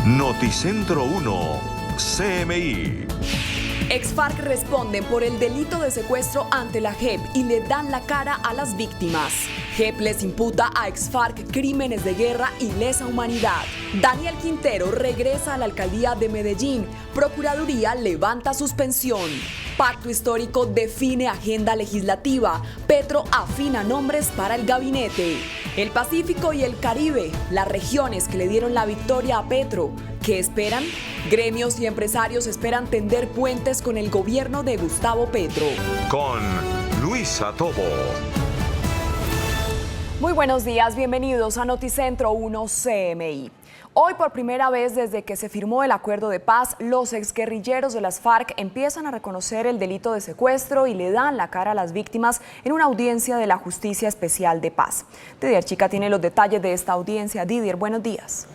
Noticentro 1, CMI. Ex-FARC responden por el delito de secuestro ante la JEP y le dan la cara a las víctimas. JEP les imputa a ex-FARC crímenes de guerra y lesa humanidad. Daniel Quintero regresa a la alcaldía de Medellín. Procuraduría levanta suspensión. Pacto histórico define agenda legislativa. Petro afina nombres para el gabinete. El Pacífico y el Caribe, las regiones que le dieron la victoria a Petro. ¿Qué esperan? Gremios y empresarios esperan tender puentes con el gobierno de Gustavo Petro. Con Luisa Tobo. Muy buenos días, bienvenidos a Noticentro 1 CMI. Hoy, por primera vez desde que se firmó el acuerdo de paz, los exguerrilleros de las FARC empiezan a reconocer el delito de secuestro y le dan la cara a las víctimas en una audiencia de la Justicia Especial de Paz. Didier Chica tiene los detalles de esta audiencia. Didier, buenos días.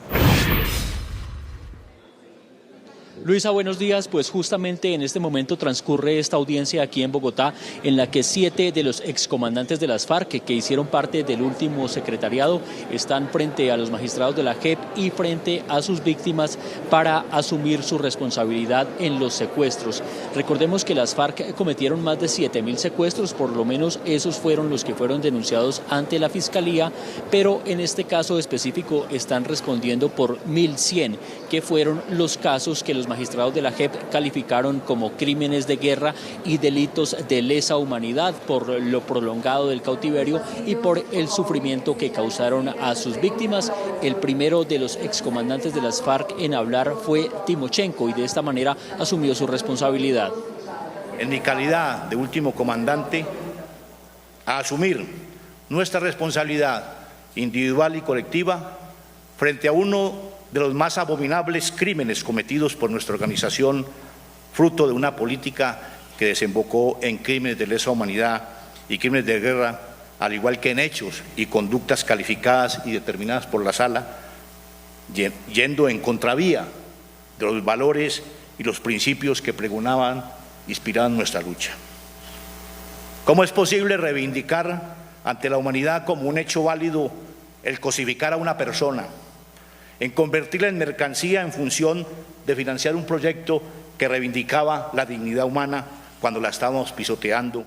Luisa, buenos días. Pues justamente en este momento transcurre esta audiencia aquí en Bogotá, en la que 7 de los excomandantes de las FARC que hicieron parte del último secretariado están frente a los magistrados de la JEP y frente a sus víctimas para asumir su responsabilidad en los secuestros. Recordemos que las FARC cometieron más de 7.000 secuestros, por lo menos esos fueron los que fueron denunciados ante la Fiscalía, pero en este caso específico están respondiendo por 1.100, que fueron los casos que los magistrados de la JEP calificaron como crímenes de guerra y delitos de lesa humanidad por lo prolongado del cautiverio y por el sufrimiento que causaron a sus víctimas. El primero de los excomandantes de las FARC en hablar fue Timochenko y de esta manera asumió su responsabilidad. En mi calidad de último comandante, a asumir nuestra responsabilidad individual y colectiva frente a uno de los más abominables crímenes cometidos por nuestra organización, fruto de una política que desembocó en crímenes de lesa humanidad y crímenes de guerra, al igual que en hechos y conductas calificadas y determinadas por la Sala, yendo en contravía de los valores y los principios que pregonaban, inspiraban nuestra lucha. ¿Cómo es posible reivindicar ante la humanidad como un hecho válido el cosificar a una persona, en convertirla en mercancía en función de financiar un proyecto que reivindicaba la dignidad humana cuando la estábamos pisoteando?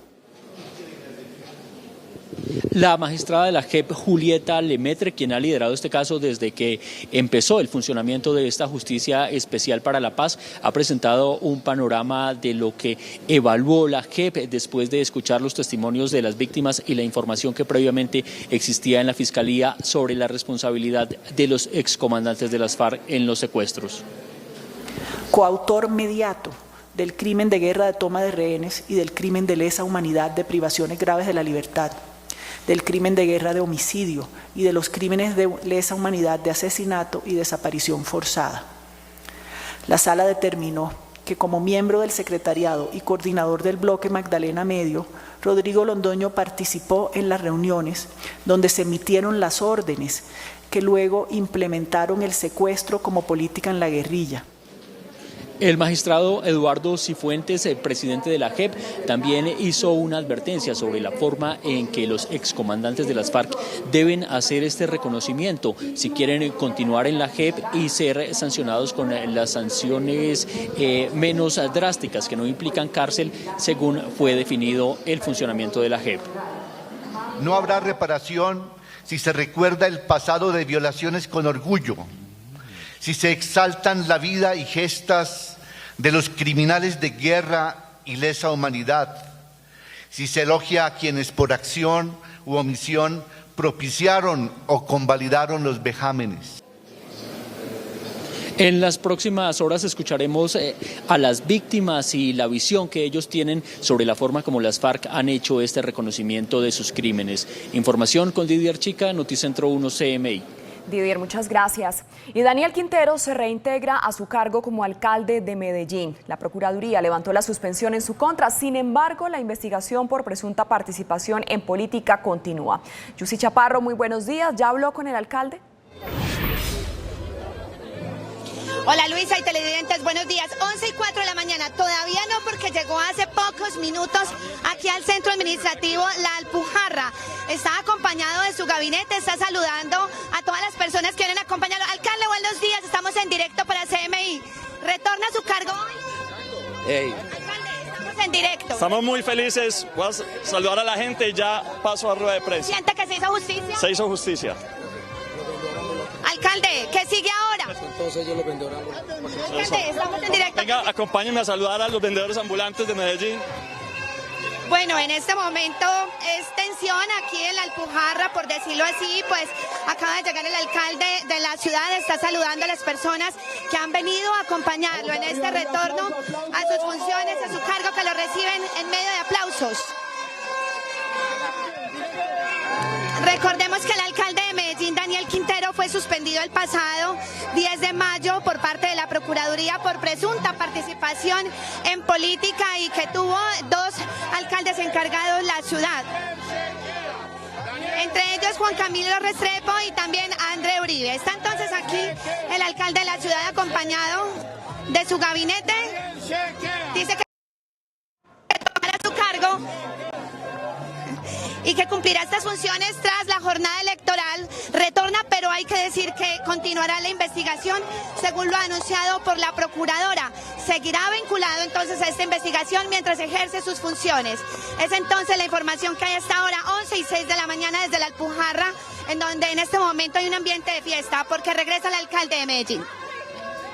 La magistrada de la JEP, Julieta Lemaitre, quien ha liderado este caso desde que empezó el funcionamiento de esta Justicia Especial para la Paz, ha presentado un panorama de lo que evaluó la JEP después de escuchar los testimonios de las víctimas y la información que previamente existía en la Fiscalía sobre la responsabilidad de los excomandantes de las FARC en los secuestros. Coautor mediato del crimen de guerra de toma de rehenes y del crimen de lesa humanidad de privaciones graves de la libertad, del crimen de guerra de homicidio y de los crímenes de lesa humanidad de asesinato y desaparición forzada. La Sala determinó que como miembro del secretariado y coordinador del bloque Magdalena Medio, Rodrigo Londoño participó en las reuniones donde se emitieron las órdenes que luego implementaron el secuestro como política en la guerrilla. El magistrado Eduardo Cifuentes, el presidente de la JEP, también hizo una advertencia sobre la forma en que los excomandantes de las FARC deben hacer este reconocimiento si quieren continuar en la JEP y ser sancionados con las sanciones menos drásticas, que no implican cárcel, según fue definido el funcionamiento de la JEP. No habrá reparación si se recuerda el pasado de violaciones con orgullo, si se exaltan la vida y gestas de los criminales de guerra y lesa humanidad, si se elogia a quienes por acción u omisión propiciaron o convalidaron los vejámenes. En las próximas horas escucharemos a las víctimas y la visión que ellos tienen sobre la forma como las FARC han hecho este reconocimiento de sus crímenes. Información con Didier Chica, Noticentro 1 CMI. Didier, muchas gracias. Y Daniel Quintero se reintegra a su cargo como alcalde de Medellín. La Procuraduría levantó la suspensión en su contra, sin embargo, la investigación por presunta participación en política continúa. Yusi Chaparro, muy buenos días. ¿Ya habló con el alcalde? Hola Luisa y televidentes, buenos días. 11:04 de la mañana, todavía no, porque llegó hace pocos minutos aquí al centro administrativo La Alpujarra. Está acompañado de su gabinete, está saludando a todas las personas que vienen acompañando. Alcalde, buenos días, estamos en directo para retorna a su cargo hoy? Hey. Alcalde, estamos en directo. Estamos muy felices. Voy a saludar a la gente y ya paso a rueda de prensa. ¿Siente que se hizo justicia? Se hizo justicia. Alcalde, ¿qué sigue ahora? Entonces yo lo vendedor. Alcalde, estamos en directo. Venga, acompáñenme a saludar a los vendedores ambulantes de Medellín. Bueno, en este momento es tensión aquí en la Alpujarra, por decirlo así, pues acaba de llegar el alcalde de la ciudad, está saludando a las personas que han venido a acompañarlo en este retorno a sus funciones, a su cargo, que lo reciben en medio de aplausos. Recordemos que el alcalde de Medellín, Daniel Quintero, fue suspendido el pasado 10 de mayo por parte de la Procuraduría por presunta participación en política y que tuvo 2 alcaldes encargados en la ciudad. Entre ellos Juan Camilo Restrepo y también André Uribe. Está entonces aquí el alcalde de la ciudad acompañado de su gabinete. Dice que tomará su cargo y que cumplirá estas funciones tras la jornada electoral. Retorna, pero hay que decir que continuará la investigación, según lo anunciado por la procuradora. Seguirá vinculado entonces a esta investigación mientras ejerce sus funciones. Es entonces la información que hay hasta ahora, 11:06 de la mañana desde la Alpujarra, en donde en este momento hay un ambiente de fiesta porque regresa el alcalde de Medellín.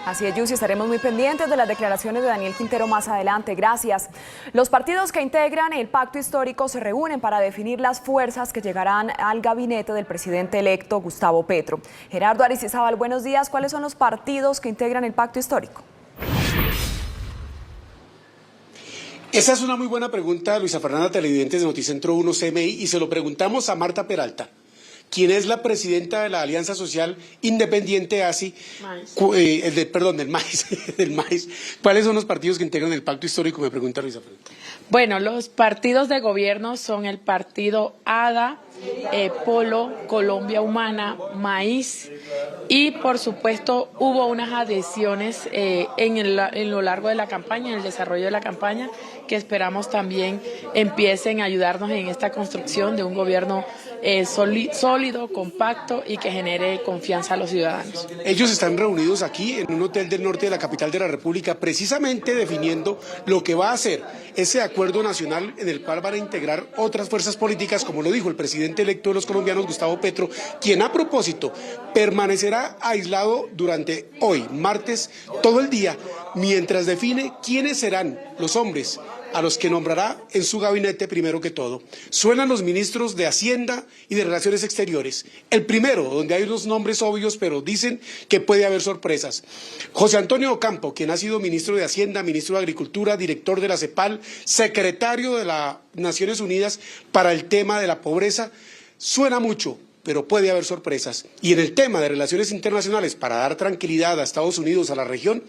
Así es, Yusi, estaremos muy pendientes de las declaraciones de Daniel Quintero más adelante. Gracias. Los partidos que integran el pacto histórico se reúnen para definir las fuerzas que llegarán al gabinete del presidente electo Gustavo Petro. Gerardo Aristizábal, buenos días. ¿Cuáles son los partidos que integran el pacto histórico? Esa es una muy buena pregunta, Luisa Fernanda, televidentes de Noticentro 1 CMI, y se lo preguntamos a Marta Peralta, quien es la presidenta de la Alianza Social Independiente ASI, del MAIS. ¿Cuáles son los partidos que integran el pacto histórico? Me pregunta Luisa Fernanda. Bueno, los partidos de gobierno son el partido ADA, Polo, Colombia Humana, MAIS, y por supuesto hubo unas adhesiones en lo largo de la campaña, en el desarrollo de la campaña, que esperamos también empiecen a ayudarnos en esta construcción de un gobierno sólido, compacto y que genere confianza a los ciudadanos. Ellos están reunidos aquí en un hotel del norte de la capital de la República, precisamente definiendo lo que va a hacer ese acuerdo nacional en el cual van a integrar otras fuerzas políticas, como lo dijo el presidente electo de los colombianos, Gustavo Petro, quien a propósito permanecerá aislado durante hoy, martes, todo el día, mientras define quiénes serán los hombres a los que nombrará en su gabinete primero que todo. Suenan los ministros de Hacienda y de Relaciones Exteriores. El primero, donde hay unos nombres obvios, pero dicen que puede haber sorpresas. José Antonio Ocampo, quien ha sido ministro de Hacienda, ministro de Agricultura, director de la CEPAL, secretario de las Naciones Unidas para el tema de la pobreza. Suena mucho, pero puede haber sorpresas. Y en el tema de relaciones internacionales, para dar tranquilidad a Estados Unidos, a la región,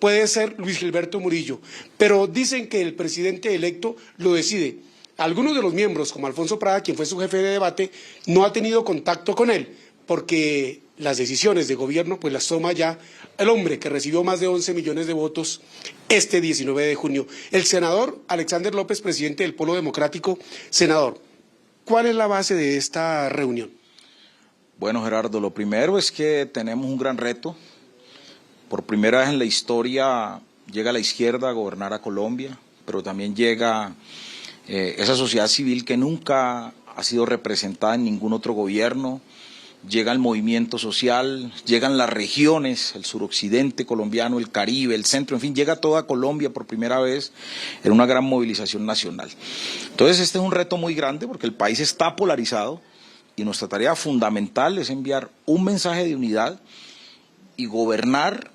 puede ser Luis Gilberto Murillo. Pero dicen que el presidente electo lo decide. Algunos de los miembros, como Alfonso Prada, quien fue su jefe de debate, no ha tenido contacto con él, porque las decisiones de gobierno pues las toma ya el hombre que recibió más de 11 millones de votos este 19 de junio. El senador Alexander López, presidente del Polo Democrático. Senador, ¿cuál es la base de esta reunión? Bueno, Gerardo, lo primero es que tenemos un gran reto. Por primera vez en la historia llega la izquierda a gobernar a Colombia, pero también llega esa sociedad civil que nunca ha sido representada en ningún otro gobierno. Llega el movimiento social, llegan las regiones, el suroccidente colombiano, el Caribe, el centro, en fin, llega toda Colombia por primera vez en una gran movilización nacional. Entonces este es un reto muy grande porque el país está polarizado. Y nuestra tarea fundamental es enviar un mensaje de unidad y gobernar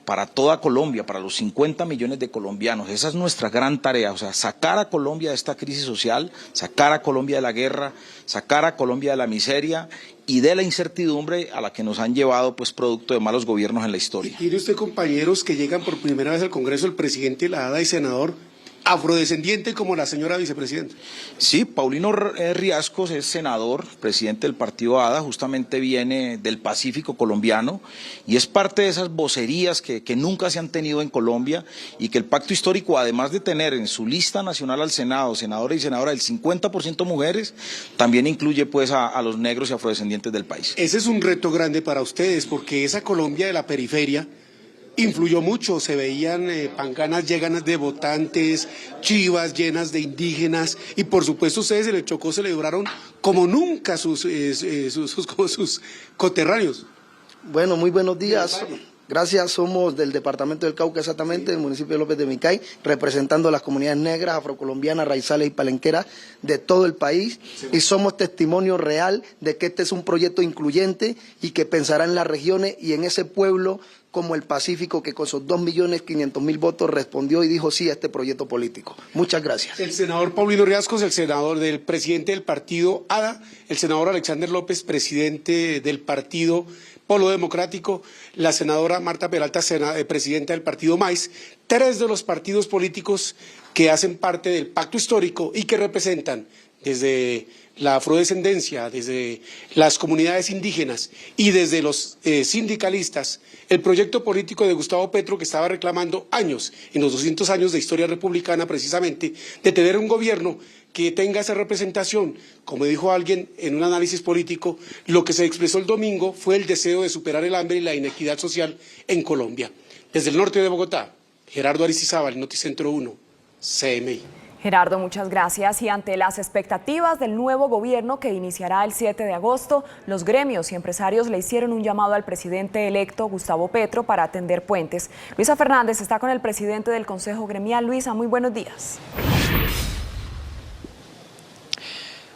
para toda Colombia, para los 50 millones de colombianos. Esa es nuestra gran tarea, o sea, sacar a Colombia de esta crisis social, sacar a Colombia de la guerra, sacar a Colombia de la miseria y de la incertidumbre a la que nos han llevado, pues, producto de malos gobiernos en la historia. ¿Tiene usted compañeros que llegan por primera vez al Congreso, el presidente de la ADA y senador, afrodescendiente como la señora vicepresidenta? Sí, Paulino Riascos es senador, presidente del partido ADA, justamente viene del Pacífico colombiano y es parte de esas vocerías que nunca se han tenido en Colombia y que el pacto histórico, además de tener en su lista nacional al Senado, senadores y senadoras, el 50% mujeres, también incluye pues a los negros y afrodescendientes del país. Ese es un reto grande para ustedes porque esa Colombia de la periferia influyó mucho, se veían pancanas llenas de votantes, chivas llenas de indígenas y por supuesto ustedes en el Chocó celebraron como nunca sus coterráneos. Bueno, muy buenos días. Gracias, somos del departamento del Cauca, exactamente, del municipio de López de Micay, representando a las comunidades negras, afrocolombianas, raizales y palenqueras de todo el país. Y somos testimonio real de que este es un proyecto incluyente y que pensará en las regiones y en ese pueblo como el Pacífico, que con sus 2.500.000 votos respondió y dijo sí a este proyecto político. Muchas gracias. El senador Paulino Riascos, el senador del presidente del partido ADA, el senador Alexander López, presidente del partido Polo Democrático, la senadora Marta Peralta, presidenta del partido MAIS, 3 de los partidos políticos que hacen parte del pacto histórico y que representan desde la afrodescendencia, desde las comunidades indígenas y desde los sindicalistas, el proyecto político de Gustavo Petro que estaba reclamando años, en los 200 años de historia republicana precisamente, de tener un gobierno que tenga esa representación. Como dijo alguien en un análisis político, lo que se expresó el domingo fue el deseo de superar el hambre y la inequidad social en Colombia. Desde el norte de Bogotá, Gerardo Aristizábal, Noticentro 1, CMI. Gerardo, muchas gracias. Y ante las expectativas del nuevo gobierno que iniciará el 7 de agosto, los gremios y empresarios le hicieron un llamado al presidente electo, Gustavo Petro, para atender puentes. Luisa Fernández está con el presidente del Consejo Gremial. Luisa, muy buenos días.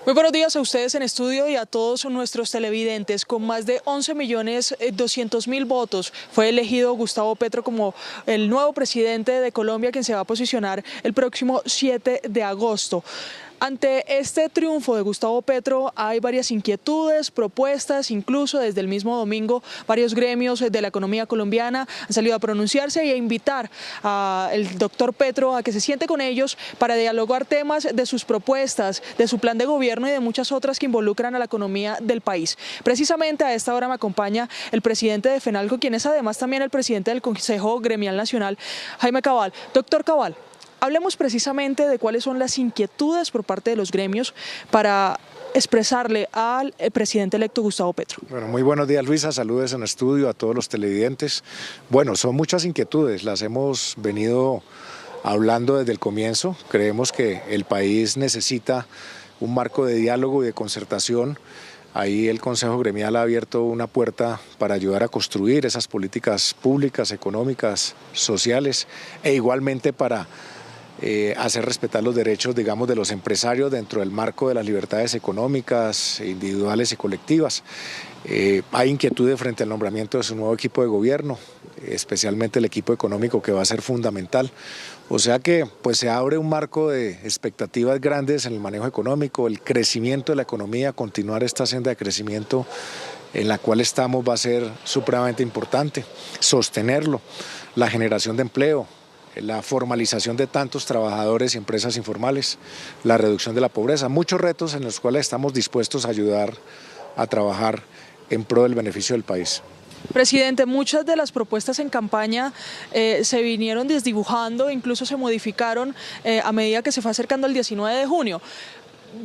Muy buenos días a ustedes en estudio y a todos nuestros televidentes. Con más de 11.200.000 votos fue elegido Gustavo Petro como el nuevo presidente de Colombia, quien se va a posicionar el próximo 7 de agosto. Ante este triunfo de Gustavo Petro hay varias inquietudes, propuestas, incluso desde el mismo domingo varios gremios de la economía colombiana han salido a pronunciarse y a invitar al doctor Petro a que se siente con ellos para dialogar temas de sus propuestas, de su plan de gobierno y de muchas otras que involucran a la economía del país. Precisamente a esta hora me acompaña el presidente de FENALCO, quien es además también el presidente del Consejo Gremial Nacional, Jaime Cabal. Doctor Cabal, hablemos precisamente de cuáles son las inquietudes por parte de los gremios para expresarle al presidente electo Gustavo Petro. Bueno, muy buenos días, Luisa, saludos en estudio a todos los televidentes. Bueno, son muchas inquietudes, las hemos venido hablando desde el comienzo. Creemos que el país necesita un marco de diálogo y de concertación. Ahí el Consejo Gremial ha abierto una puerta para ayudar a construir esas políticas públicas, económicas, sociales e igualmente para hacer respetar los derechos, digamos, de los empresarios dentro del marco de las libertades económicas, individuales y colectivas. Hay inquietudes frente al nombramiento de su nuevo equipo de gobierno, especialmente el equipo económico, que va a ser fundamental. O sea que pues se abre un marco de expectativas grandes en el manejo económico, el crecimiento de la economía, continuar esta senda de crecimiento en la cual estamos va a ser supremamente importante, sostenerlo, la generación de empleo, la formalización de tantos trabajadores y empresas informales, la reducción de la pobreza, muchos retos en los cuales estamos dispuestos a ayudar a trabajar en pro del beneficio del país. Presidente, muchas de las propuestas en campaña se vinieron desdibujando, incluso se modificaron a medida que se fue acercando el 19 de junio.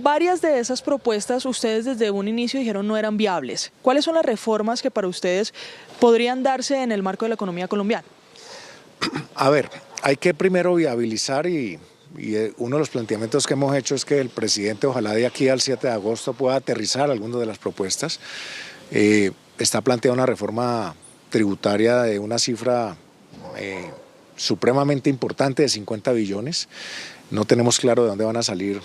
Varias de esas propuestas ustedes desde un inicio dijeron no eran viables. ¿Cuáles son las reformas que para ustedes podrían darse en el marco de la economía colombiana? A ver, hay que primero viabilizar y uno de los planteamientos que hemos hecho es que el presidente ojalá de aquí al 7 de agosto pueda aterrizar algunas de las propuestas. Está planteada una reforma tributaria de una cifra supremamente importante de 50 billones. No tenemos claro de dónde van a salir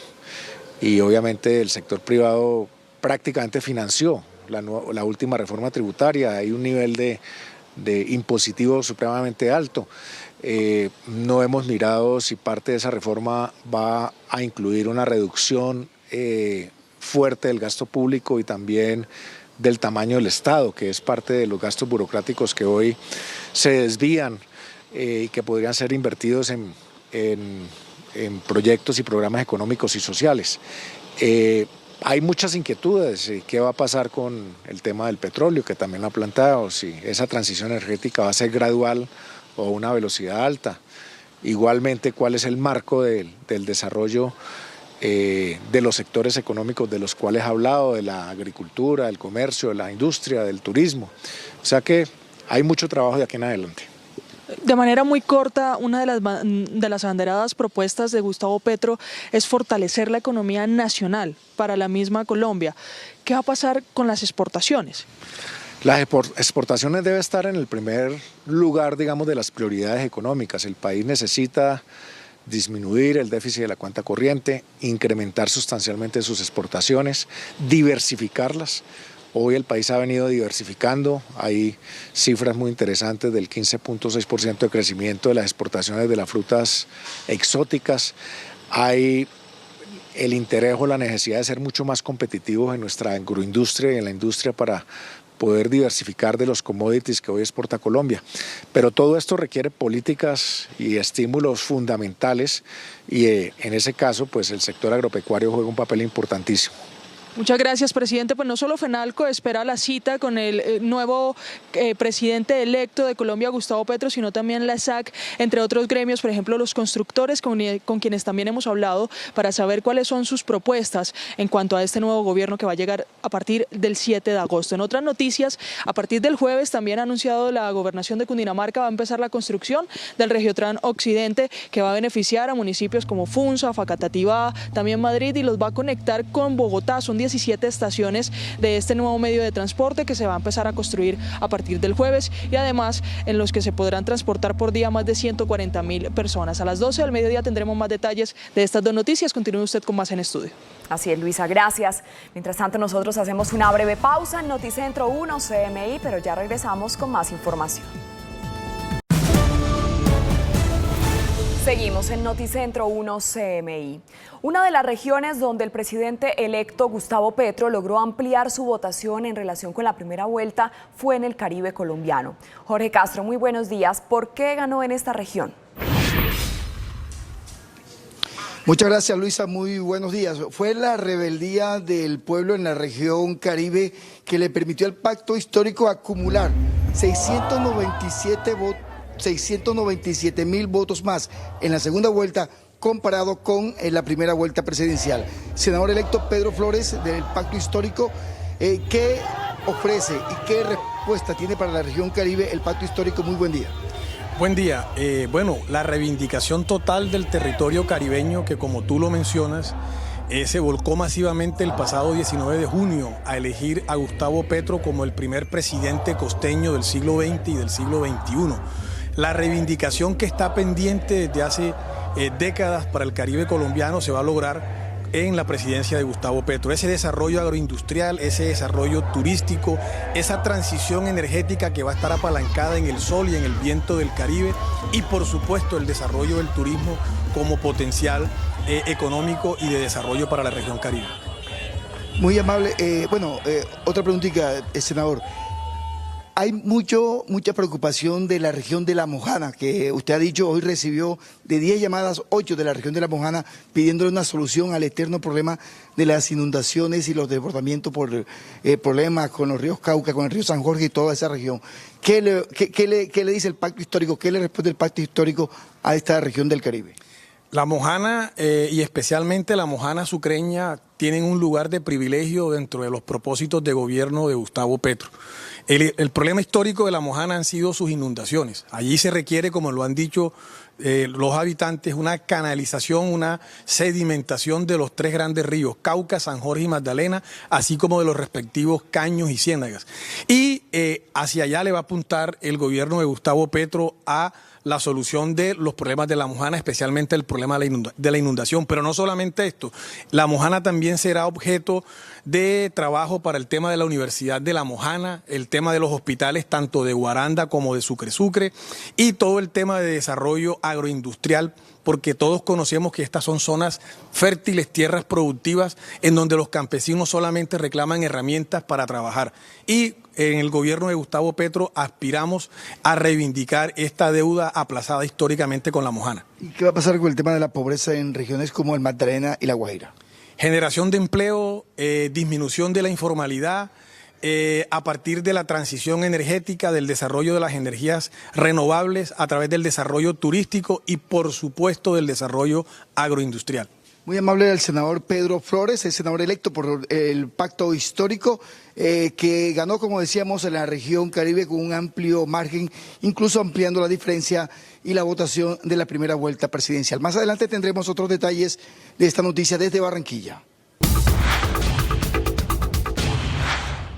y obviamente el sector privado prácticamente financió la última reforma tributaria. Hay un nivel de impositivo supremamente alto. No hemos mirado si parte de esa reforma va a incluir una reducción fuerte del gasto público y también del tamaño del Estado, que es parte de los gastos burocráticos que hoy se desvían y que podrían ser invertidos en proyectos y programas económicos y sociales. Hay muchas inquietudes. ¿Qué va a pasar con el tema del petróleo, que también lo ha planteado? Si esa transición energética va a ser gradual o a una velocidad alta. Igualmente, ¿cuál es el marco del desarrollo de los sectores económicos de los cuales ha hablado, de la agricultura, del comercio, de la industria, del turismo? O sea que hay mucho trabajo de aquí en adelante. De manera muy corta, una de las abanderadas propuestas de Gustavo Petro es fortalecer la economía nacional para la misma Colombia. ¿Qué va a pasar con las exportaciones? Las exportaciones deben estar en el primer lugar, digamos, de las prioridades económicas. El país necesita disminuir el déficit de la cuenta corriente, incrementar sustancialmente sus exportaciones, diversificarlas. Hoy el país ha venido diversificando, hay cifras muy interesantes del 15.6% de crecimiento de las exportaciones de las frutas exóticas, hay el interés o la necesidad de ser mucho más competitivos en nuestra agroindustria y en la industria para poder diversificar de los commodities que hoy exporta Colombia. Pero todo esto requiere políticas y estímulos fundamentales y en ese caso pues el sector agropecuario juega un papel importantísimo. Muchas gracias, presidente. Pues no solo FENALCO espera la cita con el nuevo presidente electo de Colombia, Gustavo Petro, sino también la SAC, entre otros gremios, por ejemplo, los constructores, con quienes también hemos hablado para saber cuáles son sus propuestas en cuanto a este nuevo gobierno que va a llegar a partir del 7 de agosto. En otras noticias, a partir del jueves también ha anunciado la gobernación de Cundinamarca, va a empezar la construcción del Regiotran Occidente, que va a beneficiar a municipios como Funza, Facatativá, también Madrid, y los va a conectar con Bogotá. Son 17 estaciones de este nuevo medio de transporte que se va a empezar a construir a partir del jueves y además en los que se podrán transportar por día más de 140.000 personas. A las 12 del mediodía tendremos más detalles de estas dos noticias. Continúe usted con más en estudio. Así es, Luisa, gracias. Mientras tanto, nosotros hacemos una breve pausa en Noticentro 1 CMI, pero ya regresamos con más información. Seguimos en Noticentro 1 CMI. Una de las regiones donde el presidente electo Gustavo Petro logró ampliar su votación en relación con la primera vuelta fue en el Caribe colombiano. Jorge Castro, muy buenos días. ¿Por qué ganó en esta región? Muchas gracias, Luisa. Muy buenos días. Fue la rebeldía del pueblo en la región Caribe que le permitió al pacto histórico acumular 697.000 votos más en la segunda vuelta comparado con la primera vuelta presidencial. Senador electo Pedro Flores del Pacto Histórico, ¿qué ofrece y qué respuesta tiene para la región Caribe el Pacto Histórico? Muy buen día. Buen día. Bueno, la reivindicación total del territorio caribeño que, como tú lo mencionas, se volcó masivamente el pasado 19 de junio a elegir a Gustavo Petro como el primer presidente costeño del siglo XX y del siglo XXI. La reivindicación que está pendiente desde hace décadas para el Caribe colombiano se va a lograr en la presidencia de Gustavo Petro. Ese desarrollo agroindustrial, ese desarrollo turístico, esa transición energética que va a estar apalancada en el sol y en el viento del Caribe y por supuesto el desarrollo del turismo como potencial económico y de desarrollo para la región Caribe. Muy amable. Otra preguntita, senador. Hay mucha preocupación de la región de La Mojana, que usted ha dicho hoy recibió de 10 llamadas, 8 de la región de La Mojana, pidiéndole una solución al eterno problema de las inundaciones y los desbordamientos por problemas con los ríos Cauca, con el río San Jorge y toda esa región. ¿Qué le dice el Pacto Histórico? ¿Qué le responde el Pacto Histórico a esta región del Caribe? La Mojana y especialmente la Mojana sucreña tienen un lugar de privilegio dentro de los propósitos de gobierno de Gustavo Petro. El problema histórico de la Mojana han sido sus inundaciones. Allí se requiere, como lo han dicho los habitantes, una canalización, una sedimentación de los 3 grandes ríos, Cauca, San Jorge y Magdalena, así como de los respectivos caños y ciénagas. Y hacia allá le va a apuntar el gobierno de Gustavo Petro a la solución de los problemas de la Mojana, especialmente el problema de la inundación. Pero no solamente esto, la Mojana también será objeto de trabajo para el tema de la Universidad de La Mojana, el tema de los hospitales tanto de Guaranda como de Sucre y todo el tema de desarrollo agroindustrial, porque todos conocemos que estas son zonas fértiles, tierras productivas, en donde los campesinos solamente reclaman herramientas para trabajar. Y en el gobierno de Gustavo Petro aspiramos a reivindicar esta deuda aplazada históricamente con La Mojana. ¿Y qué va a pasar con el tema de la pobreza en regiones como el Magdalena y La Guajira? Generación de empleo, disminución de la informalidad, a partir de la transición energética, del desarrollo de las energías renovables, a través del desarrollo turístico y por supuesto del desarrollo agroindustrial. Muy amable al senador Pedro Flores, el senador electo por el pacto histórico, que ganó, como decíamos, en la región Caribe con un amplio margen, incluso ampliando la diferencia y la votación de la primera vuelta presidencial. Más adelante tendremos otros detalles de esta noticia desde Barranquilla.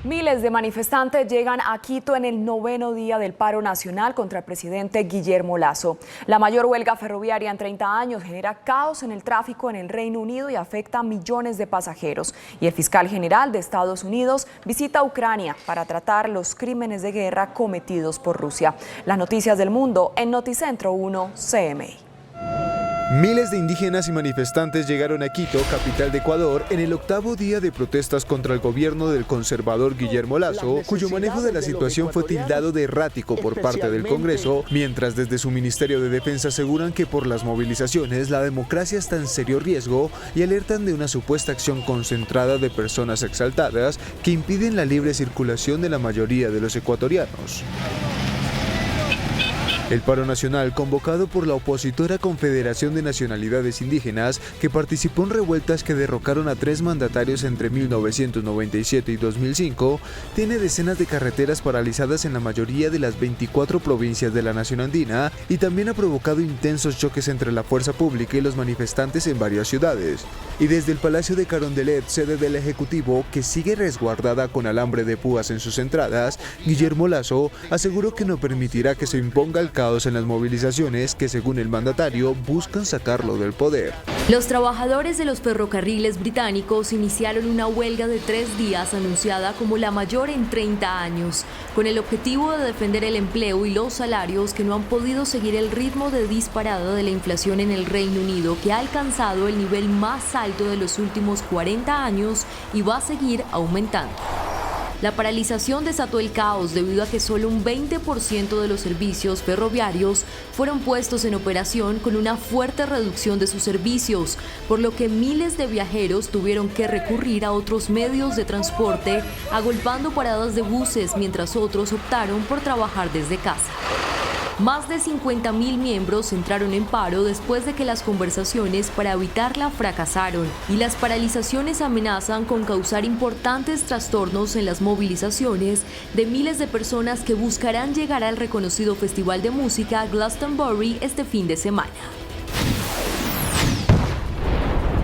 Miles de manifestantes llegan a Quito en el 9º día del paro nacional contra el presidente Guillermo Lasso. La mayor huelga ferroviaria en 30 años genera caos en el tráfico en el Reino Unido y afecta a millones de pasajeros. Y el fiscal general de Estados Unidos visita Ucrania para tratar los crímenes de guerra cometidos por Rusia. Las noticias del mundo en Noticentro 1 CMI. Miles de indígenas y manifestantes llegaron a Quito, capital de Ecuador, en el 8º día de protestas contra el gobierno del conservador Guillermo Lasso, cuyo manejo de la situación fue tildado de errático por parte del Congreso, mientras desde su Ministerio de Defensa aseguran que por las movilizaciones la democracia está en serio riesgo y alertan de una supuesta acción concentrada de personas exaltadas que impiden la libre circulación de la mayoría de los ecuatorianos. El paro nacional, convocado por la opositora Confederación de Nacionalidades Indígenas, que participó en revueltas que derrocaron a 3 mandatarios entre 1997 y 2005, tiene decenas de carreteras paralizadas en la mayoría de las 24 provincias de la nación andina y también ha provocado intensos choques entre la fuerza pública y los manifestantes en varias ciudades. Y desde el Palacio de Carondelet, sede del Ejecutivo, que sigue resguardada con alambre de púas en sus entradas, Guillermo Lasso aseguró que no permitirá que se imponga el caos en las movilizaciones que, según el mandatario, buscan sacarlo del poder. Los trabajadores de los ferrocarriles británicos iniciaron una huelga de 3 días anunciada como la mayor en 30 años, con el objetivo de defender el empleo y los salarios que no han podido seguir el ritmo de disparada de la inflación en el Reino Unido, que ha alcanzado el nivel más alto de los últimos 40 años y va a seguir aumentando. La paralización desató el caos debido a que solo un 20% de los servicios ferroviarios fueron puestos en operación, con una fuerte reducción de sus servicios, por lo que miles de viajeros tuvieron que recurrir a otros medios de transporte, agolpando paradas de buses, mientras otros optaron por trabajar desde casa. Más de 50.000 miembros entraron en paro después de que las conversaciones para evitarla fracasaron, y las paralizaciones amenazan con causar importantes trastornos en las movilizaciones de miles de personas que buscarán llegar al reconocido festival de música Glastonbury este fin de semana.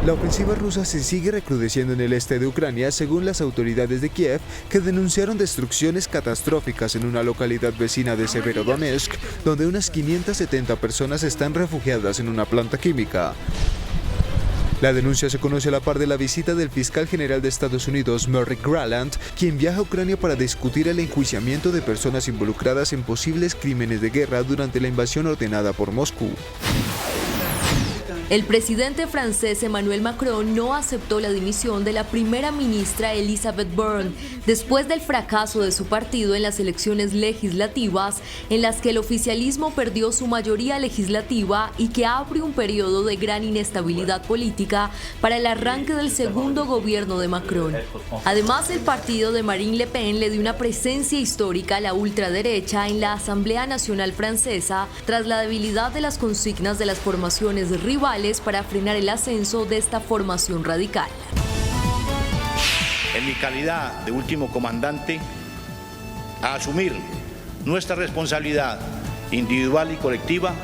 La ofensiva rusa se sigue recrudeciendo en el este de Ucrania, según las autoridades de Kiev, que denunciaron destrucciones catastróficas en una localidad vecina de Severodonetsk, donde unas 570 personas están refugiadas en una planta química. La denuncia se conoce a la par de la visita del fiscal general de Estados Unidos, Merrick Garland, quien viaja a Ucrania para discutir el enjuiciamiento de personas involucradas en posibles crímenes de guerra durante la invasión ordenada por Moscú. El presidente francés Emmanuel Macron no aceptó la dimisión de la primera ministra Elisabeth Borne después del fracaso de su partido en las elecciones legislativas, en las que el oficialismo perdió su mayoría legislativa y que abre un periodo de gran inestabilidad política para el arranque del segundo gobierno de Macron. Además, el partido de Marine Le Pen le dio una presencia histórica a la ultraderecha en la Asamblea Nacional Francesa tras la debilidad de las consignas de las formaciones rivales para frenar el ascenso de esta formación radical. En mi calidad de último comandante, a asumir nuestra responsabilidad individual y colectiva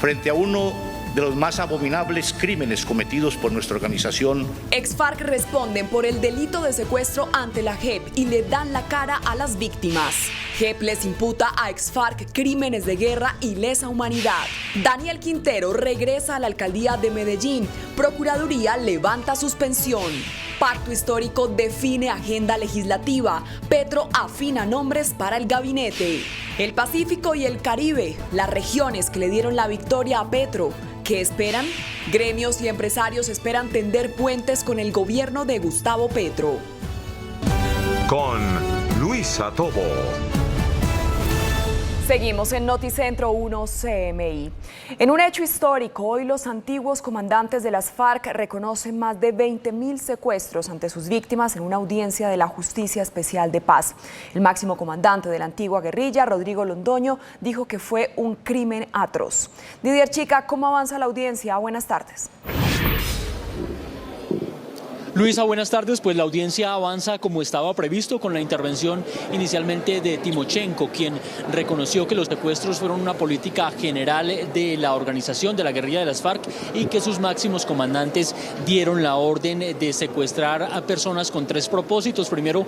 frente a uno de los más abominables crímenes cometidos por nuestra organización. Ex-FARC responden por el delito de secuestro ante la JEP y le dan la cara a las víctimas. JEP les imputa a ex-FARC crímenes de guerra y lesa humanidad. Daniel Quintero regresa a la alcaldía de Medellín. Procuraduría levanta suspensión. Pacto histórico define agenda legislativa. Petro afina nombres para el gabinete. El Pacífico y el Caribe, las regiones que le dieron la victoria a Petro. ¿Qué esperan? Gremios y empresarios esperan tender puentes con el gobierno de Gustavo Petro. Con Luisa Tobo. Seguimos en Noticentro 1 CMI. En un hecho histórico, hoy los antiguos comandantes de las FARC reconocen más de 20.000 secuestros ante sus víctimas en una audiencia de la Justicia Especial de Paz. El máximo comandante de la antigua guerrilla, Rodrigo Londoño, dijo que fue un crimen atroz. Didier Chica, ¿cómo avanza la audiencia? Buenas tardes. Luisa, buenas tardes. Pues la audiencia avanza como estaba previsto con la intervención inicialmente de Timochenko, quien reconoció que los secuestros fueron una política general de la organización de la guerrilla de las FARC y que sus máximos comandantes dieron la orden de secuestrar a personas con tres propósitos. Primero,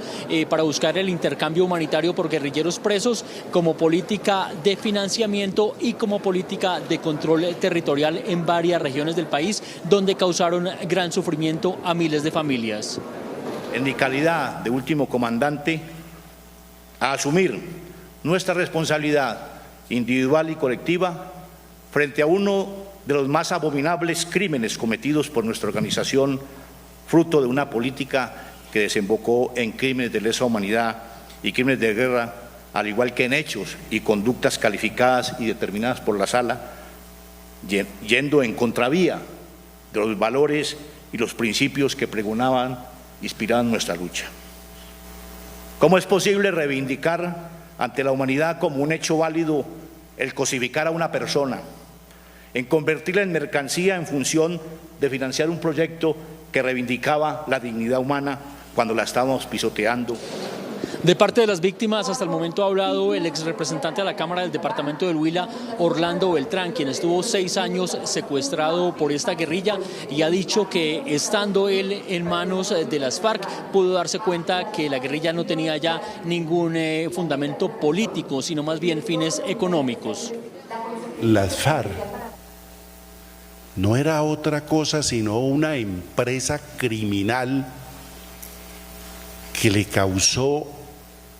para buscar el intercambio humanitario por guerrilleros presos, como política de financiamiento y como política de control territorial en varias regiones del país, donde causaron gran sufrimiento a miles de familias. En mi calidad de último comandante, a asumir nuestra responsabilidad individual y colectiva frente a uno de los más abominables crímenes cometidos por nuestra organización, fruto de una política que desembocó en crímenes de lesa humanidad y crímenes de guerra, al igual que en hechos y conductas calificadas y determinadas por la Sala, yendo en contravía de los valores y los principios que pregonaban, inspiraban nuestra lucha. ¿Cómo es posible reivindicar ante la humanidad como un hecho válido el cosificar a una persona, en convertirla en mercancía en función de financiar un proyecto que reivindicaba la dignidad humana cuando la estábamos pisoteando? De parte de las víctimas, hasta el momento ha hablado el ex representante de la Cámara del Departamento del Huila, Orlando Beltrán, quien estuvo 6 años secuestrado por esta guerrilla y ha dicho que estando él en manos de las FARC pudo darse cuenta que la guerrilla no tenía ya ningún fundamento político, sino más bien fines económicos. Las FARC no era otra cosa sino una empresa criminal que le causó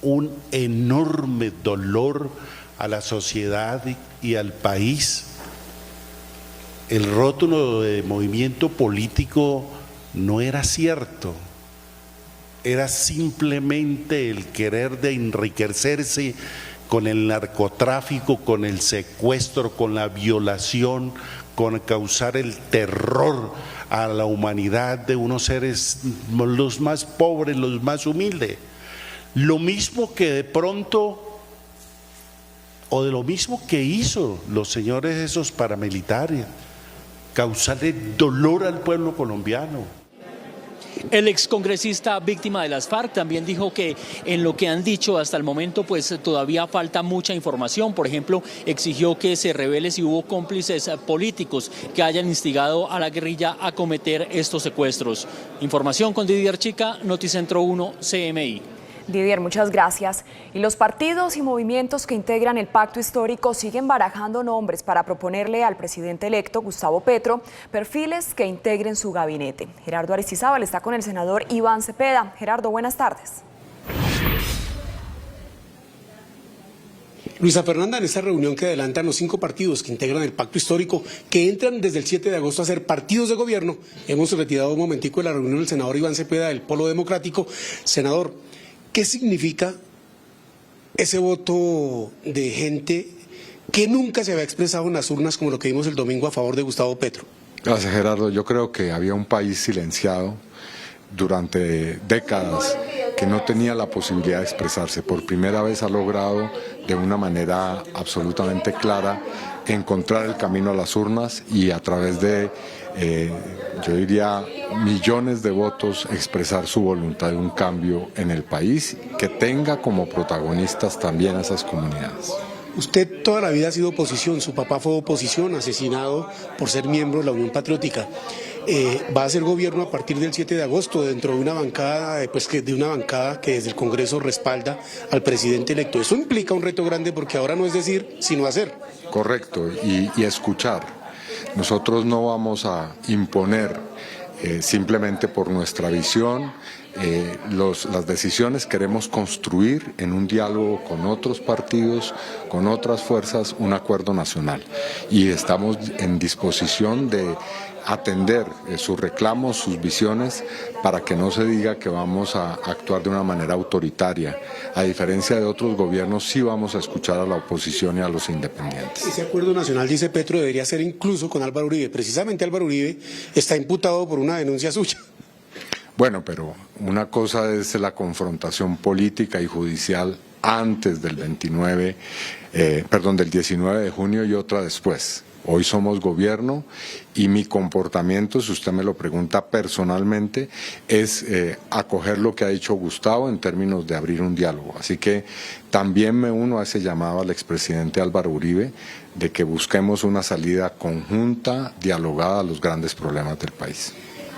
un enorme dolor a la sociedad y al país. El rótulo de movimiento político no era cierto, era simplemente el querer de enriquecerse con el narcotráfico, con el secuestro, con la violación, con causar el terror a la humanidad de unos seres los más pobres, los más humildes. Lo mismo que de pronto, o de lo mismo que hizo los señores esos paramilitares, causarle dolor al pueblo colombiano. El excongresista víctima de las FARC también dijo que en lo que han dicho hasta el momento pues todavía falta mucha información. Por ejemplo, exigió que se revele si hubo cómplices políticos que hayan instigado a la guerrilla a cometer estos secuestros. Información con Didier Chica, Noticentro 1, CMI. Didier, muchas gracias. Y los partidos y movimientos que integran el pacto histórico siguen barajando nombres para proponerle al presidente electo, Gustavo Petro, perfiles que integren su gabinete. Gerardo Aristizábal está con el senador Iván Cepeda. Gerardo, buenas tardes. Luisa Fernanda, en esta reunión que adelantan los 5 partidos que integran el pacto histórico, que entran desde el 7 de agosto a ser partidos de gobierno, hemos retirado un momentico de la reunión del senador Iván Cepeda del Polo Democrático. Senador, ¿qué significa ese voto de gente que nunca se había expresado en las urnas como lo que vimos el domingo a favor de Gustavo Petro? Gracias, Gerardo. Yo creo que había un país silenciado durante décadas que no tenía la posibilidad de expresarse. Por primera vez ha logrado de una manera absolutamente clara encontrar el camino a las urnas y a través de, yo diría, millones de votos expresar su voluntad de un cambio en el país que tenga como protagonistas también a esas comunidades. Usted toda la vida ha sido oposición, su papá fue oposición, asesinado por ser miembro de la Unión Patriótica. Va a ser gobierno a partir del 7 de agosto dentro de una bancada, que desde el Congreso respalda al presidente electo. Eso implica un reto grande porque ahora no es decir, sino hacer. Correcto, y escuchar. Nosotros no vamos a imponer simplemente por nuestra visión las decisiones. Queremos construir en un diálogo con otros partidos, con otras fuerzas, un acuerdo nacional. Y estamos en disposición de atender sus reclamos, sus visiones, para que no se diga que vamos a actuar de una manera autoritaria. A diferencia de otros gobiernos, sí vamos a escuchar a la oposición y a los independientes. Ese acuerdo nacional, dice Petro, debería ser incluso con Álvaro Uribe. Precisamente Álvaro Uribe está imputado por una denuncia suya. Bueno, pero una cosa es la confrontación política y judicial antes del del 19 de junio y otra después. Hoy somos gobierno y mi comportamiento, si usted me lo pregunta personalmente, es acoger lo que ha dicho Gustavo en términos de abrir un diálogo. Así que también me uno a ese llamado al expresidente Álvaro Uribe de que busquemos una salida conjunta, dialogada a los grandes problemas del país.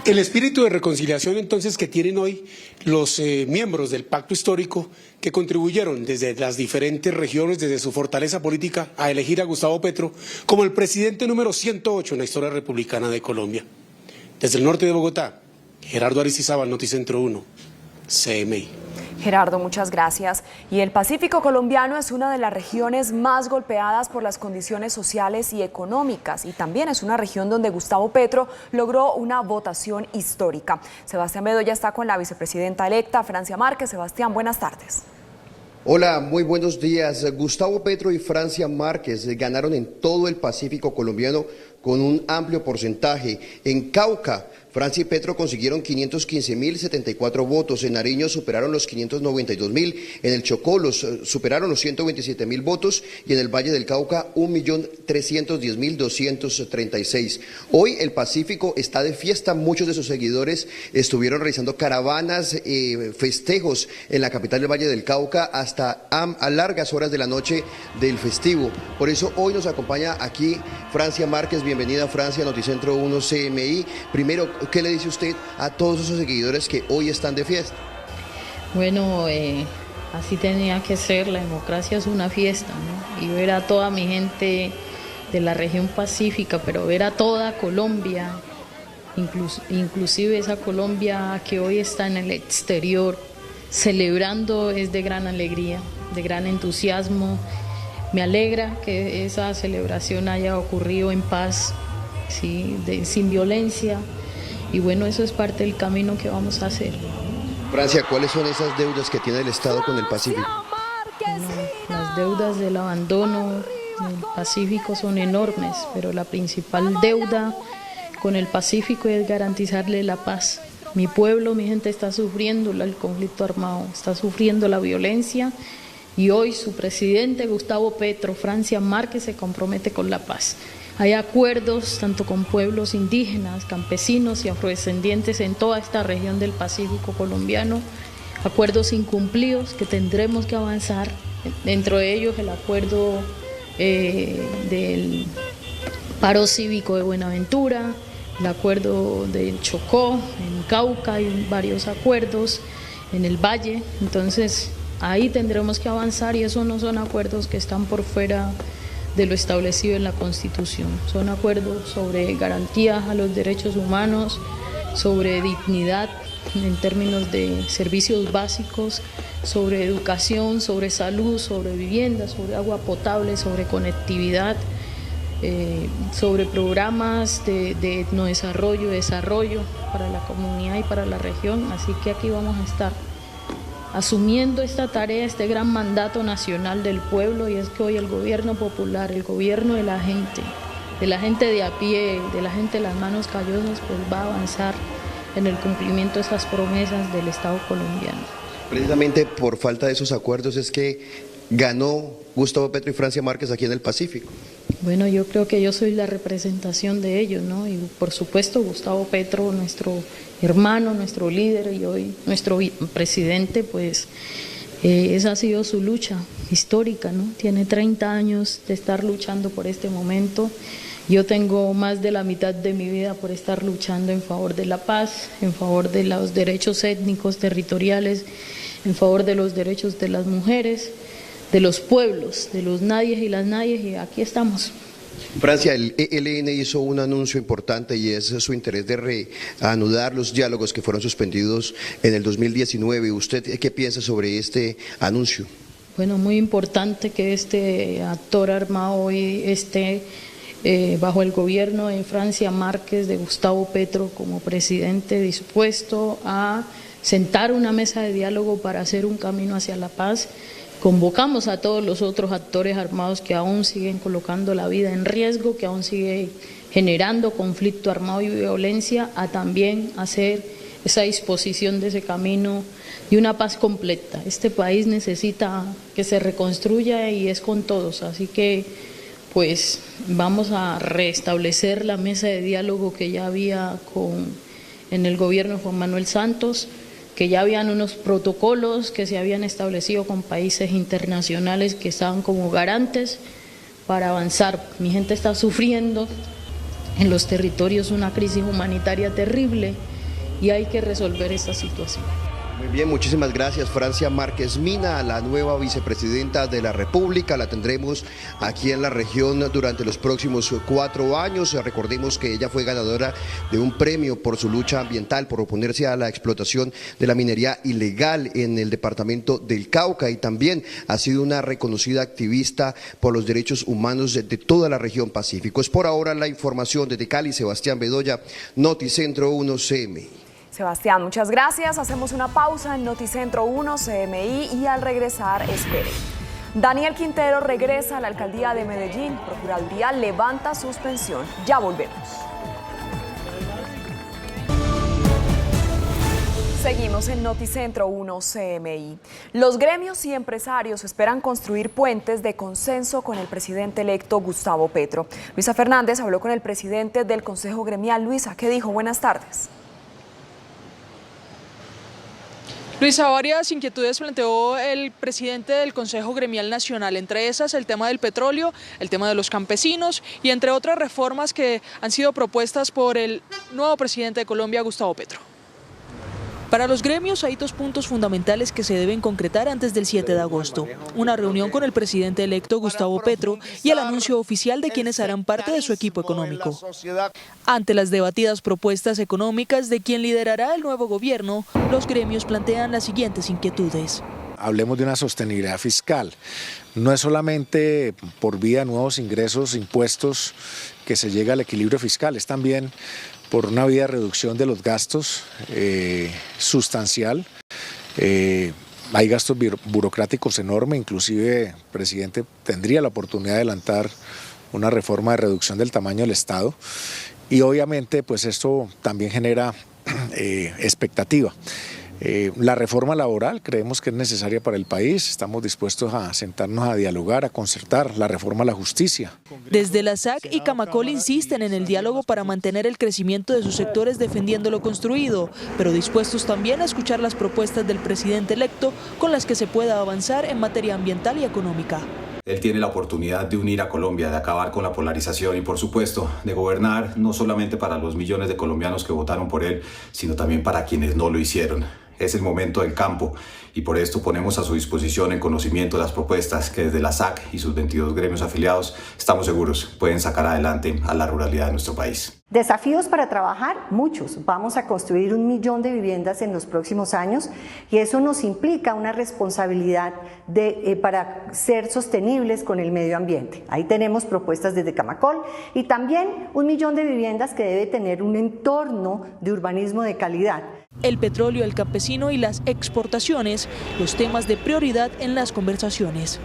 El espíritu de reconciliación entonces que tienen hoy los miembros del pacto histórico que contribuyeron desde las diferentes regiones, desde su fortaleza política, a elegir a Gustavo Petro como el presidente número 108 en la historia republicana de Colombia. Desde el norte de Bogotá, Gerardo Aristizábal, Noticentro 1, CMI. Gerardo, muchas gracias. Y el Pacífico colombiano es una de las regiones más golpeadas por las condiciones sociales y económicas y también es una región donde Gustavo Petro logró una votación histórica. Sebastián Bedoya está con la vicepresidenta electa, Francia Márquez. Sebastián, buenas tardes. Hola, muy buenos días. Gustavo Petro y Francia Márquez ganaron en todo el Pacífico colombiano con un amplio porcentaje. En Cauca, Francia y Petro consiguieron 515.074 votos, en Nariño superaron los 592.000, en el Chocó superaron los 127.000 votos y en el Valle del Cauca 1.310.236. Hoy el Pacífico está de fiesta, muchos de sus seguidores estuvieron realizando caravanas, festejos en la capital del Valle del Cauca hasta a largas horas de la noche del festivo. Por eso hoy nos acompaña aquí Francia Márquez. Bienvenida, Francia, Noticentro 1 CMI. Primero, ¿qué le dice usted a todos esos seguidores que hoy están de fiesta? Bueno, así tenía que ser, la democracia es una fiesta, ¿no? Y ver a toda mi gente de la región pacífica, pero ver a toda Colombia, inclusive esa Colombia que hoy está en el exterior, celebrando, es de gran alegría, de gran entusiasmo. Me alegra que esa celebración haya ocurrido en paz, ¿sí? Sin violencia. Y bueno, eso es parte del camino que vamos a hacer. Francia, ¿cuáles son esas deudas que tiene el Estado con el Pacífico? Bueno, las deudas del abandono del Pacífico son enormes, pero la principal deuda con el Pacífico es garantizarle la paz. Mi pueblo, mi gente está sufriendo el conflicto armado, está sufriendo la violencia y hoy su presidente Gustavo Petro, Francia Márquez, se compromete con la paz. Hay acuerdos tanto con pueblos indígenas, campesinos y afrodescendientes en toda esta región del Pacífico colombiano, acuerdos incumplidos que tendremos que avanzar, dentro de ellos el acuerdo del paro cívico de Buenaventura, el acuerdo del Chocó, en Cauca hay varios acuerdos, en el Valle, entonces ahí tendremos que avanzar y esos no son acuerdos que están por fuera de lo establecido en la Constitución. Son acuerdos sobre garantías a los derechos humanos, sobre dignidad en términos de servicios básicos, sobre educación, sobre salud, sobre vivienda, sobre agua potable, sobre conectividad, sobre programas de etnodesarrollo, desarrollo para la comunidad y para la región. Así que aquí vamos a estar asumiendo esta tarea, este gran mandato nacional del pueblo, y es que hoy el gobierno popular, el gobierno de la gente de a pie, de la gente de las manos callosas, pues va a avanzar en el cumplimiento de esas promesas del Estado colombiano. Precisamente por falta de esos acuerdos es que ganó Gustavo Petro y Francia Márquez aquí en el Pacífico. Bueno, yo creo que yo soy la representación de ellos, ¿no? Y por supuesto Gustavo Petro, nuestro hermano, nuestro líder y hoy nuestro presidente, pues esa ha sido su lucha histórica, ¿no? Tiene 30 años de estar luchando por este momento. Yo tengo más de la mitad de mi vida por estar luchando en favor de la paz, en favor de los derechos étnicos, territoriales, en favor de los derechos de las mujeres, de los pueblos, de los nadies y las nadies, y aquí estamos. Francia, el ELN hizo un anuncio importante y es su interés de reanudar los diálogos que fueron suspendidos en el 2019. ¿Usted qué piensa sobre este anuncio? Bueno, muy importante que este actor armado hoy esté bajo el gobierno de Francia Márquez, de Gustavo Petro como presidente, dispuesto a sentar una mesa de diálogo para hacer un camino hacia la paz. Convocamos a todos los otros actores armados que aún siguen colocando la vida en riesgo, que aún sigue generando conflicto armado y violencia, a también hacer esa disposición de ese camino de una paz completa. Este país necesita que se reconstruya y es con todos, así que pues vamos a restablecer la mesa de diálogo que ya había en el gobierno de Juan Manuel Santos, que ya habían unos protocolos que se habían establecido con países internacionales que estaban como garantes para avanzar. Mi gente está sufriendo en los territorios una crisis humanitaria terrible y hay que resolver esta situación. Muy bien, muchísimas gracias Francia Márquez Mina, la nueva vicepresidenta de la República. La tendremos aquí en la región durante los próximos 4 años. Recordemos que ella fue ganadora de un premio por su lucha ambiental, por oponerse a la explotación de la minería ilegal en el departamento del Cauca, y también ha sido una reconocida activista por los derechos humanos de toda la región Pacífico. Es por ahora la información desde Cali. Sebastián Bedoya, Noticentro 1 CMI. Sebastián, muchas gracias. Hacemos una pausa en Noticentro 1 CMI y al regresar, espere. Daniel Quintero regresa a la alcaldía de Medellín. Procuraduría levanta suspensión. Ya volvemos. Seguimos en Noticentro 1 CMI. Los gremios y empresarios esperan construir puentes de consenso con el presidente electo Gustavo Petro. Luisa Fernández habló con el presidente del Consejo Gremial. Luisa, ¿qué dijo? Buenas tardes. Luisa, varias inquietudes planteó el presidente del Consejo Gremial Nacional, entre esas el tema del petróleo, el tema de los campesinos y entre otras reformas que han sido propuestas por el nuevo presidente de Colombia, Gustavo Petro. Para los gremios hay 2 puntos fundamentales que se deben concretar antes del 7 de agosto. Una reunión con el presidente electo Gustavo Petro y el anuncio oficial de quienes harán parte de su equipo económico. Ante las debatidas propuestas económicas de quien liderará el nuevo gobierno, los gremios plantean las siguientes inquietudes. Hablemos de una sostenibilidad fiscal. No es solamente por vía de nuevos ingresos, impuestos, que se llega al equilibrio fiscal, es también por una vía de reducción de los gastos sustancial. Hay gastos burocráticos enormes, inclusive el presidente tendría la oportunidad de adelantar una reforma de reducción del tamaño del Estado y obviamente pues esto también genera expectativa. La reforma laboral creemos que es necesaria para el país, estamos dispuestos a sentarnos a dialogar, a concertar la reforma a la justicia. Desde la SAC y Camacol insisten en el diálogo para mantener el crecimiento de sus sectores defendiendo lo construido, pero dispuestos también a escuchar las propuestas del presidente electo con las que se pueda avanzar en materia ambiental y económica. Él tiene la oportunidad de unir a Colombia, de acabar con la polarización y, por supuesto, de gobernar no solamente para los millones de colombianos que votaron por él, sino también para quienes no lo hicieron. Es el momento del campo y por esto ponemos a su disposición en conocimiento las propuestas que desde la SAC y sus 22 gremios afiliados estamos seguros pueden sacar adelante a la ruralidad de nuestro país. Desafíos para trabajar, muchos. Vamos a construir 1 millón de viviendas en los próximos años y eso nos implica una responsabilidad para ser sostenibles con el medio ambiente. Ahí tenemos propuestas desde Camacol y también 1 millón de viviendas que debe tener un entorno de urbanismo de calidad. El petróleo, el campesino y las exportaciones, los temas de prioridad en las conversaciones.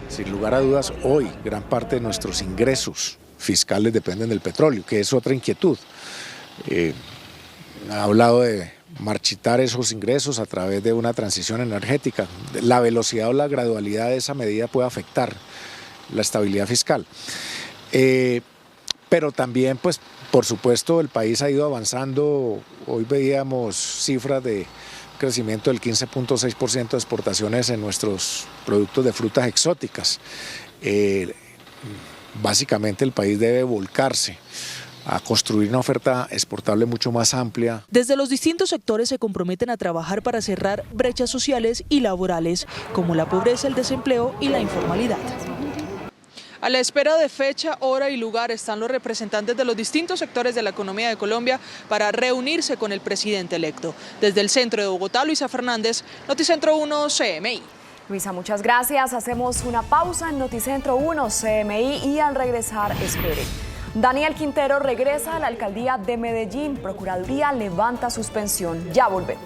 Sin lugar a dudas, hoy gran parte de nuestros ingresos fiscales dependen del petróleo, que es otra inquietud. Ha hablado de marchitar esos ingresos a través de una transición energética. La velocidad o la gradualidad de esa medida puede afectar la estabilidad fiscal. Pero también, pues, por supuesto, el país ha ido avanzando. Hoy veíamos cifras de crecimiento del 15.6% de exportaciones en nuestros productos de frutas exóticas. Básicamente el país debe volcarse a construir una oferta exportable mucho más amplia. Desde los distintos sectores se comprometen a trabajar para cerrar brechas sociales y laborales, como la pobreza, el desempleo y la informalidad. A la espera de fecha, hora y lugar están los representantes de los distintos sectores de la economía de Colombia para reunirse con el presidente electo. Desde el centro de Bogotá, Luisa Fernández, Noticentro 1 CMI. Luisa, muchas gracias. Hacemos una pausa en Noticentro 1 CMI y al regresar, espere. Daniel Quintero regresa a la alcaldía de Medellín. Procuraduría levanta suspensión. Ya volvemos.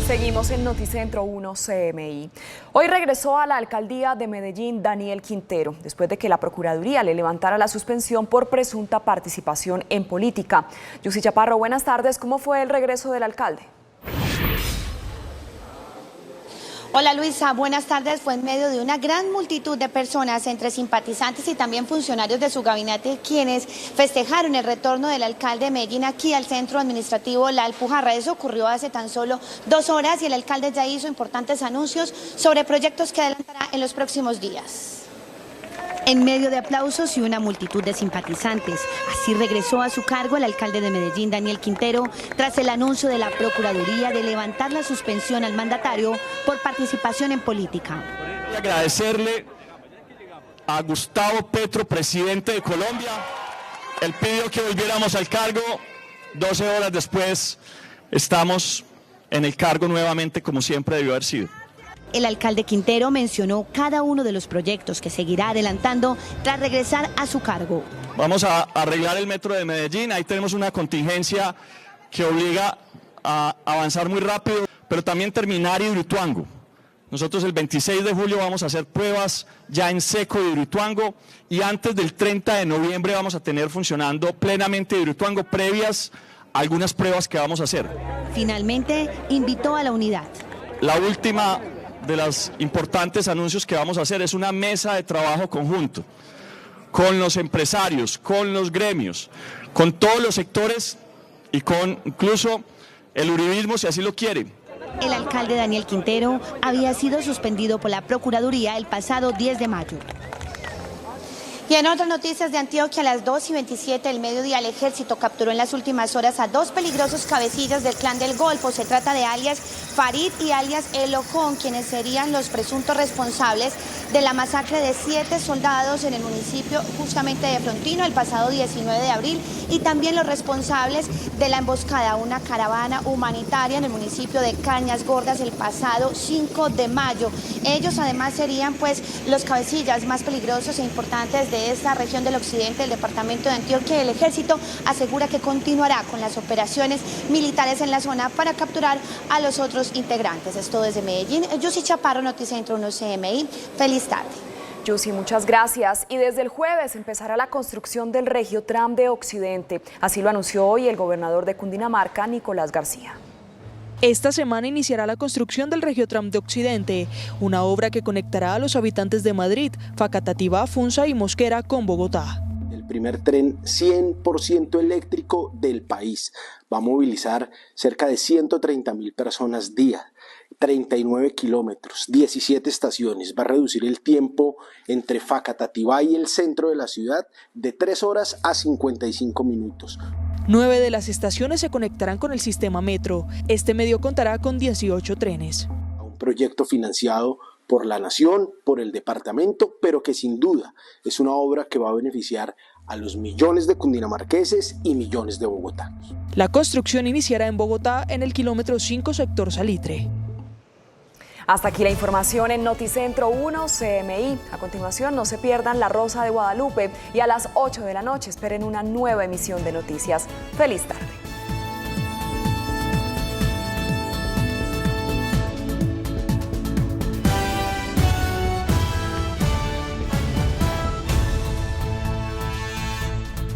Seguimos en Noticentro 1 CMI. Hoy regresó a la alcaldía de Medellín Daniel Quintero, después de que la Procuraduría le levantara la suspensión por presunta participación en política. Yusi Chaparro, buenas tardes. ¿Cómo fue el regreso del alcalde? Hola Luisa, buenas tardes. Fue en medio de una gran multitud de personas, entre simpatizantes y también funcionarios de su gabinete, quienes festejaron el retorno del alcalde de Medellín aquí al centro administrativo La Alpujarra. Eso ocurrió hace tan solo 2 horas y el alcalde ya hizo importantes anuncios sobre proyectos que adelantará en los próximos días. En medio de aplausos y una multitud de simpatizantes, así regresó a su cargo el alcalde de Medellín, Daniel Quintero, tras el anuncio de la Procuraduría de levantar la suspensión al mandatario por participación en política. Voy a agradecerle a Gustavo Petro, presidente de Colombia. Él pidió que volviéramos al cargo, 12 horas después estamos en el cargo nuevamente como siempre debió haber sido. El alcalde Quintero mencionó cada uno de los proyectos que seguirá adelantando tras regresar a su cargo. Vamos a arreglar el metro de Medellín, ahí tenemos una contingencia que obliga a avanzar muy rápido, pero también terminar Hidroituango. Nosotros el 26 de julio vamos a hacer pruebas ya en seco de Hidroituango y antes del 30 de noviembre vamos a tener funcionando plenamente Hidroituango, previas a algunas pruebas que vamos a hacer. Finalmente, invitó a la unidad. La última de los importantes anuncios que vamos a hacer es una mesa de trabajo conjunto con los empresarios, con los gremios, con todos los sectores y con incluso el uribismo si así lo quiere. El alcalde Daniel Quintero había sido suspendido por la Procuraduría el pasado 10 de mayo. Y en otras noticias de Antioquia, a las 2:27 del mediodía, el ejército capturó en las últimas horas a 2 peligrosos cabecillas del Clan del Golfo. Se trata de alias Farid y alias El Ojón, quienes serían los presuntos responsables de la masacre de 7 soldados en el municipio justamente de Frontino el pasado 19 de abril y también los responsables de la emboscada a una caravana humanitaria en el municipio de Cañas Gordas el pasado 5 de mayo. Ellos además serían pues los cabecillas más peligrosos e importantes de esta región del occidente del departamento de Antioquia. El ejército asegura que continuará con las operaciones militares en la zona para capturar a los otros integrantes. Esto desde Medellín. Yussi Chaparro, Noticentro 1 CMI. Feliz tarde. Yussi, muchas gracias. Y desde el jueves empezará la construcción del Regiotram de Occidente. Así lo anunció hoy el gobernador de Cundinamarca, Nicolás García. Esta semana iniciará la construcción del Regiotram de Occidente, una obra que conectará a los habitantes de Madrid, Facatativá, Funza y Mosquera con Bogotá. El primer tren 100% eléctrico del país va a movilizar cerca de 130.000 personas día, 39 kilómetros, 17 estaciones. Va a reducir el tiempo entre Facatativá y el centro de la ciudad de 3 horas a 55 minutos. 9 de las estaciones se conectarán con el sistema metro. Este medio contará con 18 trenes. Un proyecto financiado por la nación, por el departamento, pero que sin duda es una obra que va a beneficiar a los millones de cundinamarqueses y millones de bogotanos. La construcción iniciará en Bogotá en el kilómetro 5 sector Salitre. Hasta aquí la información en Noticentro 1 CMI. A continuación, no se pierdan La Rosa de Guadalupe y a las 8 de la noche esperen una nueva emisión de noticias. ¡Feliz tarde!